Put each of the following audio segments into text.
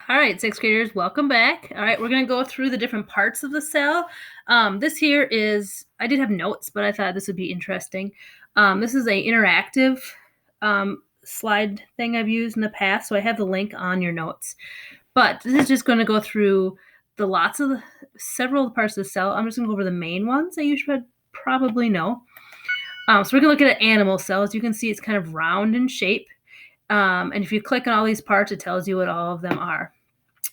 All right, sixth graders, welcome back. All right, we're going to go through the different parts of the cell. This here is, I did have notes, but I thought this would be interesting. This is a interactive slide thing I've used in the past, so I have the link on your notes. But this is just going to go through several parts of the cell. I'm just going to go over the main ones that you should probably know. So we're going to look at an animal cell. As you can see, it's kind of round in shape. And if you click on all these parts, it tells you what all of them are.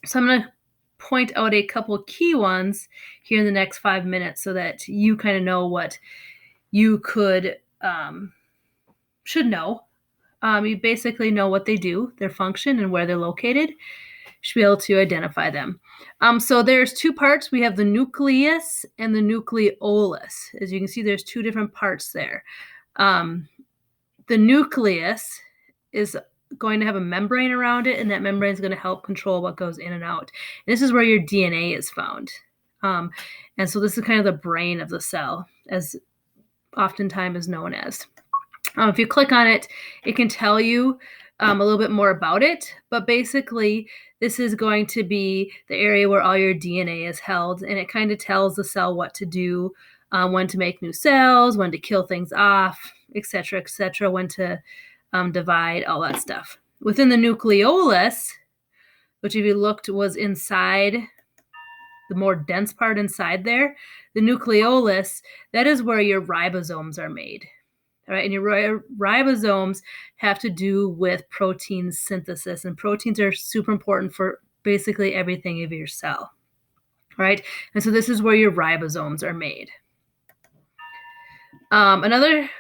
So I'm going to point out a couple of key ones here in the next 5 minutes so that you kind of know what you should know. You basically know what they do, their function, and where they're located. You should be able to identify them. So there's two parts. We have the nucleus and the nucleolus. As you can see, there's two different parts there. The nucleus is going to have a membrane around it, and that membrane is going to help control what goes in and out. And this is where your DNA is found. And so this is kind of the brain of the cell, as oftentimes is known as. If you click on it, it can tell you a little bit more about it, but basically this is going to be the area where all your DNA is held, and it kind of tells the cell what to do, when to make new cells, when to kill things off, etc., when to divide, all that stuff. Within the nucleolus, which if you looked was inside, the more dense part inside there, the nucleolus, that is where your ribosomes are made. All right, and your ribosomes have to do with protein synthesis, and proteins are super important for basically everything of your cell. All right, and so this is where your ribosomes are made. Another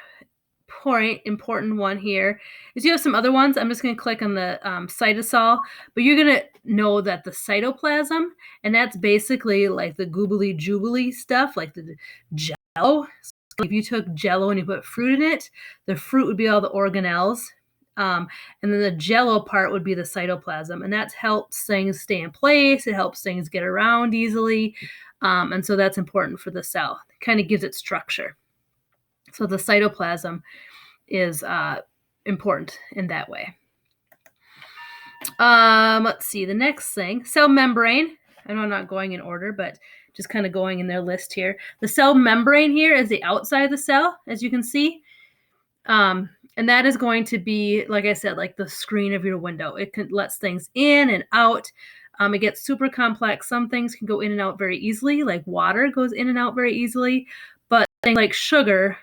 important one here is you have some other ones. I'm just going to click on the cytosol, but you're going to know that the cytoplasm, and that's basically like the goobly jubilee stuff, like the jello. So if you took jello and you put fruit in it, the fruit would be all the organelles, and then the jello part would be the cytoplasm, and that helps things stay in place. It helps things get around easily, and so that's important for the cell. It kind of gives it structure. So the cytoplasm is important in that way. Let's see, the next thing, cell membrane. I know I'm not going in order, but just kind of going in their list here. The cell membrane here is the outside of the cell, as you can see. And that is going to be, like I said, like the screen of your window. It lets things in and out. It gets super complex. Some things can go in and out very easily, like water goes in and out very easily, but things like sugar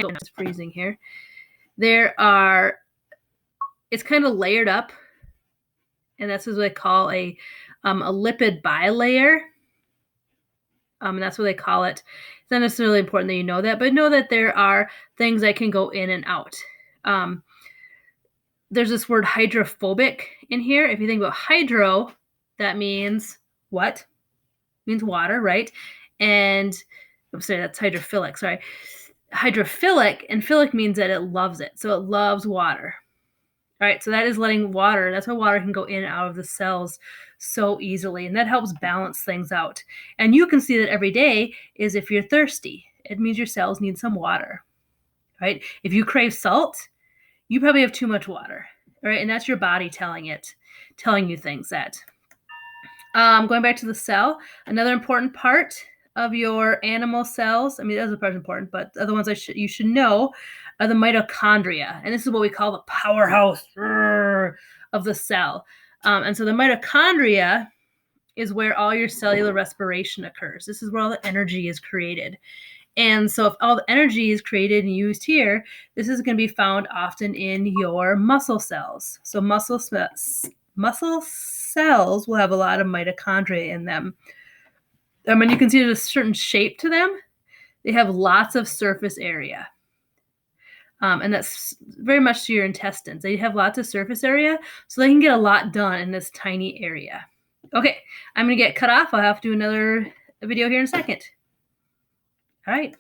it's freezing here. It's kind of layered up, and that's what they call a lipid bilayer. And that's what they call it. It's not necessarily important that you know that, but know that there are things that can go in and out. There's this word hydrophobic in here. If you think about hydro, that means what? It means water, right? And I'm sorry, that's hydrophilic. Sorry. Hydrophilic, and philic means that it loves it. So it loves water. All right, so that is letting water, that's why water can go in and out of the cells so easily, and that helps balance things out. And you can see that every day is if you're thirsty, it means your cells need some water, right? If you crave salt, you probably have too much water, all right? And that's your body telling you things that. Going back to the cell, another important part of your animal cells, I mean, those are parts important, but the other ones you should know are the mitochondria. And this is what we call the powerhouse of the cell. And so the mitochondria is where all your cellular respiration occurs. This is where all the energy is created. And so if all the energy is created and used here, this is going to be found often in your muscle cells. So muscle cells will have a lot of mitochondria in them. And you can see there's a certain shape to them. They have lots of surface area. And that's very much to your intestines. They have lots of surface area, so they can get a lot done in this tiny area. Okay, I'm going to get cut off. I'll have to do another video here in a second. All right.